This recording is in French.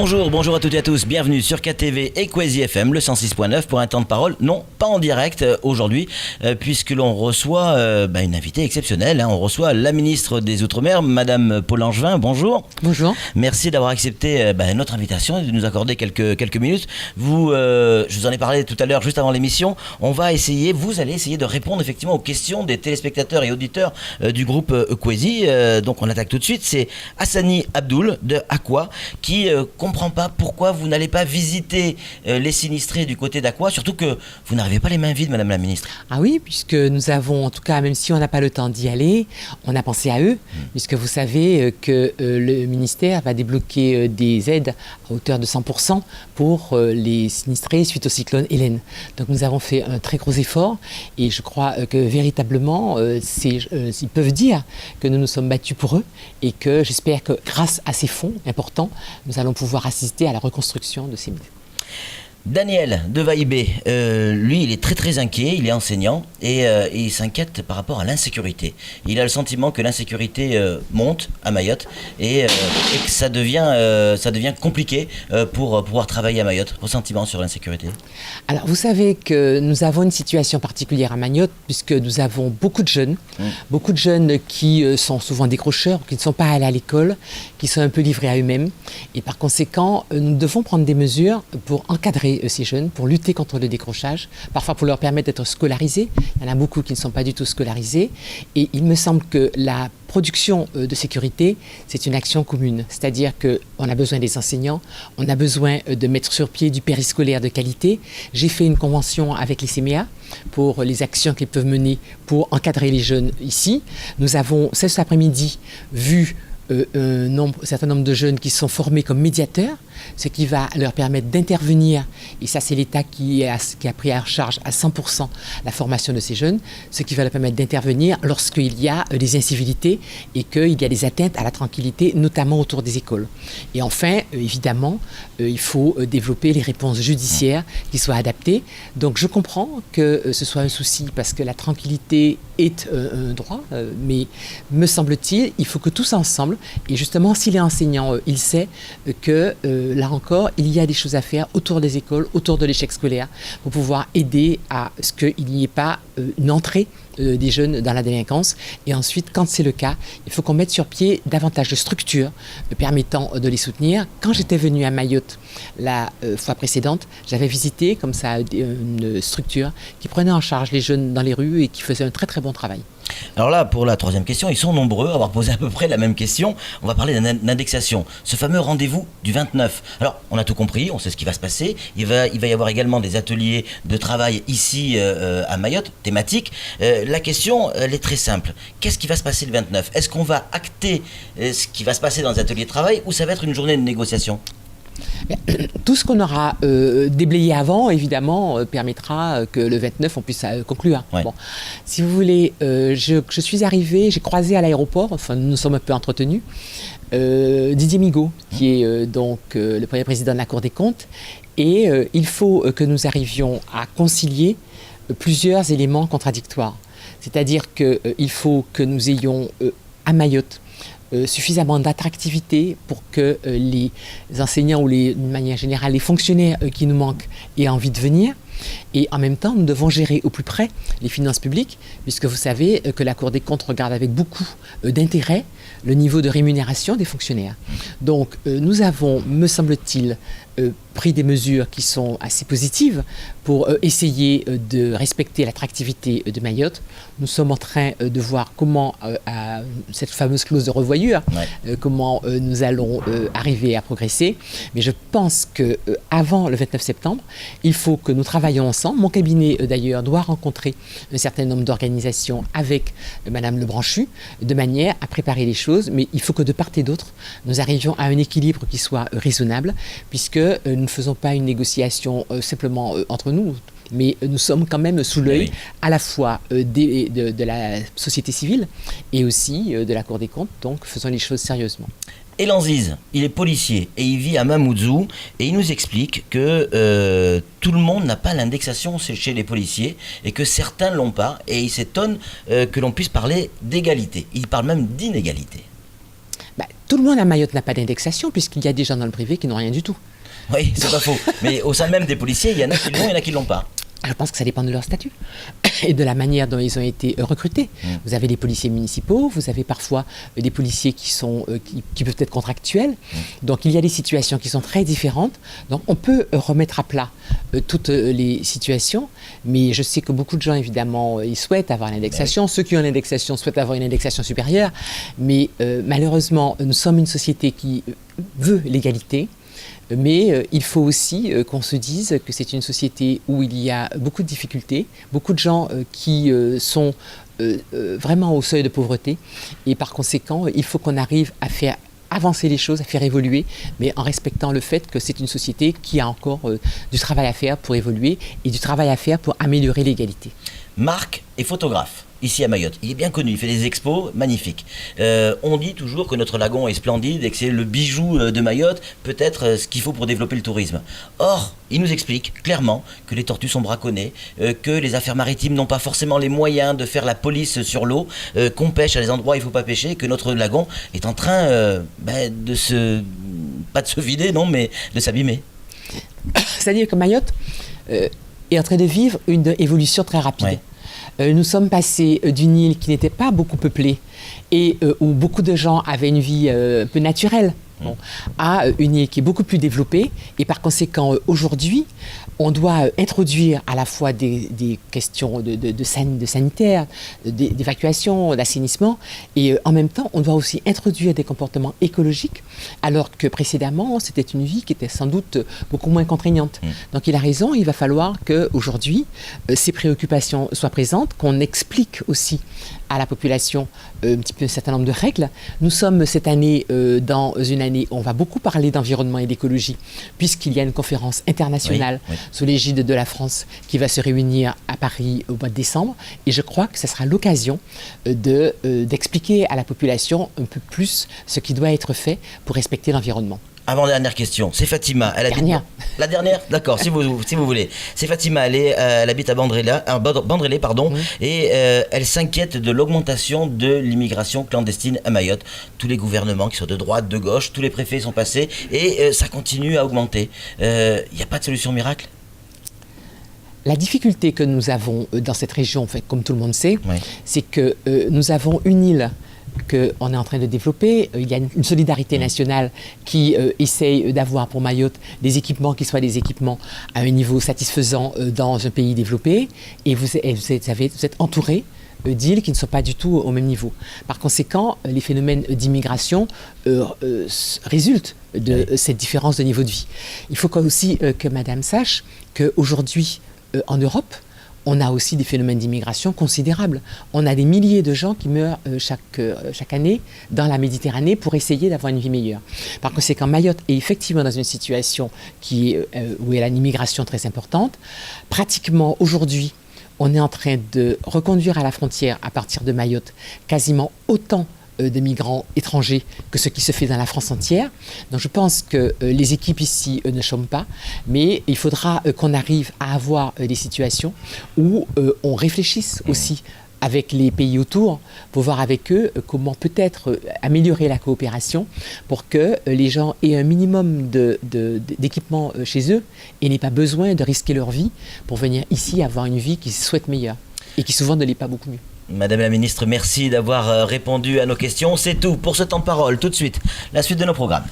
Bonjour à toutes et à tous, bienvenue sur KTV et Kwezi FM, le 106.9 pour un temps de parole, non pas en direct aujourd'hui, puisque l'on reçoit une invitée exceptionnelle, on reçoit la ministre des Outre-mer, Madame Paul Angevin, bonjour. Bonjour. Merci d'avoir accepté notre invitation et de nous accorder quelques minutes. Je vous en ai parlé tout à l'heure, juste avant l'émission, vous allez essayer de répondre effectivement aux questions des téléspectateurs et auditeurs du groupe Kwezi. Donc on attaque tout de suite, c'est Hassani Abdoul de Aqua qui comprend pas pourquoi vous n'allez pas visiter les sinistrés du côté d'Aqua, surtout que vous n'arrivez pas les mains vides, Madame la Ministre. Ah oui, puisque nous avons, en tout cas, même si on n'a pas le temps d'y aller, on a pensé à eux, puisque vous savez que le ministère va débloquer des aides à hauteur de 100% pour les sinistrés suite au cyclone Hélène. Donc nous avons fait un très gros effort et je crois que véritablement, ils peuvent dire que nous nous sommes battus pour eux et que j'espère que grâce à ces fonds importants, nous allons pouvoir assister à la reconstruction de ces milieux. Daniel de Vaïbé, lui il est très inquiet, il est enseignant et il s'inquiète par rapport à l'insécurité. Il a le sentiment que l'insécurité monte à Mayotte et que ça devient compliqué pour pouvoir travailler à Mayotte. Vos sentiments sur l'insécurité? Alors vous savez que nous avons une situation particulière à Mayotte puisque nous avons beaucoup de jeunes qui sont souvent décrocheurs, qui ne sont pas allés à l'école, qui sont un peu livrés à eux-mêmes et par conséquent nous devons prendre des mesures pour encadrer ces jeunes, pour lutter contre le décrochage, parfois pour leur permettre d'être scolarisés. Il y en a beaucoup qui ne sont pas du tout scolarisés et il me semble que la production de sécurité, c'est une action commune. C'est-à-dire qu'on a besoin des enseignants, on a besoin de mettre sur pied du périscolaire de qualité. J'ai fait une convention avec les CMEA pour les actions qu'ils peuvent mener pour encadrer les jeunes ici. Nous avons, cet après-midi, vu un certain nombre de jeunes qui sont formés comme médiateurs, ce qui va leur permettre d'intervenir, et ça c'est l'État qui a pris en charge à 100% la formation de ces jeunes, ce qui va leur permettre d'intervenir lorsqu'il y a des incivilités et qu'il y a des atteintes à la tranquillité, notamment autour des écoles. Et enfin, évidemment, il faut développer les réponses judiciaires qui soient adaptées. Donc je comprends que ce soit un souci parce que la tranquillité est un droit, mais me semble-t-il, il faut que tous ensemble, et justement s'il est enseignant, il sait que là encore, il y a des choses à faire autour des écoles, autour de l'échec scolaire, pour pouvoir aider à ce qu'il n'y ait pas une entrée des jeunes dans la délinquance. Et ensuite, quand c'est le cas, il faut qu'on mette sur pied davantage de structures permettant de les soutenir. Quand j'étais venue à Mayotte la fois précédente, j'avais visité comme ça une structure qui prenait en charge les jeunes dans les rues et qui faisait un très bon travail. Alors là, pour la troisième question, ils sont nombreux à avoir posé à peu près la même question. On va parler d'indexation. Ce fameux rendez-vous du 29. Alors, on a tout compris, on sait ce qui va se passer. Il va y avoir également des ateliers de travail ici à Mayotte, thématiques. La question, elle est très simple. Qu'est-ce qui va se passer le 29? Est-ce qu'on va acter ce qui va se passer dans les ateliers de travail ou ça va être une journée de négociation? Tout ce qu'on aura déblayé avant, évidemment, permettra que le 29, on puisse conclure. Ouais. Bon. Si vous voulez, je suis arrivée, j'ai croisé à l'aéroport, enfin nous nous sommes un peu entretenus, Didier Migaud, qui est donc le premier président de la Cour des comptes, et il faut que nous arrivions à concilier plusieurs éléments contradictoires. C'est-à-dire qu'il faut que nous ayons à Mayotte suffisamment d'attractivité pour que les enseignants ou d'une manière générale les fonctionnaires qui nous manquent aient envie de venir. Et en même temps, nous devons gérer au plus près les finances publiques, puisque vous savez que la Cour des comptes regarde avec beaucoup d'intérêt le niveau de rémunération des fonctionnaires. Donc nous avons, me semble-t-il, pris des mesures qui sont assez positives pour essayer de respecter l'attractivité de Mayotte. Nous sommes en train de voir comment, cette fameuse clause de revoyure, comment nous allons arriver à progresser. Mais je pense qu'avant le 29 septembre, il faut que nous travaillions ensemble. Mon cabinet, d'ailleurs, doit rencontrer un certain nombre d'organisations avec Madame Lebranchu, de manière à préparer les choses. Mais il faut que de part et d'autre, nous arrivions à un équilibre qui soit raisonnable, puisque nous ne faisons pas une négociation simplement entre nous, mais nous sommes quand même sous l'œil à la fois de la société civile et aussi de la Cour des comptes, donc faisons les choses sérieusement. Elan Ziz, il est policier et il vit à Mamoudzou et il nous explique que tout le monde n'a pas l'indexation chez les policiers et que certains ne l'ont pas et il s'étonne que l'on puisse parler d'égalité. Il parle même d'inégalité. Tout le monde à Mayotte n'a pas d'indexation, puisqu'il y a des gens dans le privé qui n'ont rien du tout. Oui, c'est pas faux. Mais au sein même des policiers, il y en a qui l'ont, il y en a qui l'ont pas. Je pense que ça dépend de leur statut et de la manière dont ils ont été recrutés. Vous avez des policiers municipaux, vous avez parfois des policiers qui peuvent être contractuels. Donc il y a des situations qui sont très différentes. Donc on peut remettre à plat toutes les situations, mais je sais que beaucoup de gens, évidemment, ils souhaitent avoir l'indexation. Ceux qui ont l'indexation souhaitent avoir une indexation supérieure. Mais malheureusement, nous sommes une société qui veut l'égalité. Mais il faut aussi qu'on se dise que c'est une société où il y a beaucoup de difficultés, beaucoup de gens qui sont vraiment au seuil de pauvreté. Et par conséquent, il faut qu'on arrive à faire avancer les choses, à faire évoluer, mais en respectant le fait que c'est une société qui a encore du travail à faire pour évoluer et du travail à faire pour améliorer l'égalité. Marc est photographe. Ici à Mayotte. Il est bien connu, il fait des expos magnifiques. On dit toujours que notre lagon est splendide et que c'est le bijou de Mayotte, peut-être ce qu'il faut pour développer le tourisme. Or, il nous explique clairement que les tortues sont braconnées, que les affaires maritimes n'ont pas forcément les moyens de faire la police sur l'eau, qu'on pêche à des endroits où il ne faut pas pêcher, que notre lagon est en train de se... pas de se vider, non, mais de s'abîmer. C'est-à-dire que Mayotte est en train de vivre une évolution très rapide. Ouais. Nous sommes passés d'une île qui n'était pas beaucoup peuplée et où beaucoup de gens avaient une vie un peu naturelle, à une île qui est beaucoup plus développée. Et par conséquent, aujourd'hui, on doit introduire à la fois des questions de sanitaire, d'évacuation, d'assainissement, et en même temps, on doit aussi introduire des comportements écologiques, alors que précédemment, c'était une vie qui était sans doute beaucoup moins contraignante. Donc il a raison, il va falloir qu'aujourd'hui, ces préoccupations soient présentes, qu'on explique aussi à la population un petit peu un certain nombre de règles. Nous sommes cette année dans une année où on va beaucoup parler d'environnement et d'écologie, puisqu'il y a une conférence internationale sous l'égide de la France qui va se réunir à Paris au mois de décembre. Et je crois que ce sera l'occasion d'expliquer à la population un peu plus ce qui doit être fait pour respecter l'environnement. Avant-dernière question, c'est Fatima. Elle habite... La dernière. D'accord, si vous voulez. C'est Fatima, elle habite à Bandrélé, et elle s'inquiète de l'augmentation de l'immigration clandestine à Mayotte. Tous les gouvernements, qui sont de droite, de gauche, tous les préfets sont passés, et ça continue à augmenter. Il n'y a pas de solution miracle ? La difficulté que nous avons dans cette région, enfin, comme tout le monde sait, c'est que nous avons une île qu'on est en train de développer. Il y a une solidarité nationale qui essaye d'avoir pour Mayotte des équipements qui soient des équipements à un niveau satisfaisant dans un pays développé. Et vous êtes entouré d'îles qui ne sont pas du tout au même niveau. Par conséquent, les phénomènes d'immigration résultent de cette différence de niveau de vie. Il faut aussi que Madame sache qu'aujourd'hui, en Europe, on a aussi des phénomènes d'immigration considérables. On a des milliers de gens qui meurent chaque année dans la Méditerranée pour essayer d'avoir une vie meilleure. Par conséquent, Mayotte est effectivement dans une situation où elle a une immigration très importante. Pratiquement aujourd'hui, on est en train de reconduire à la frontière, à partir de Mayotte, quasiment autant de migrants étrangers que ce qui se fait dans la France entière. Donc je pense que les équipes ici ne chôment pas, mais il faudra qu'on arrive à avoir des situations où on réfléchisse aussi avec les pays autour pour voir avec eux comment peut-être améliorer la coopération pour que les gens aient un minimum d'équipement chez eux et n'aient pas besoin de risquer leur vie pour venir ici avoir une vie qu'ils souhaitent meilleure et qui souvent ne l'est pas beaucoup mieux. Madame la ministre, merci d'avoir répondu à nos questions. C'est tout pour ce temps de parole. Tout de suite, la suite de nos programmes.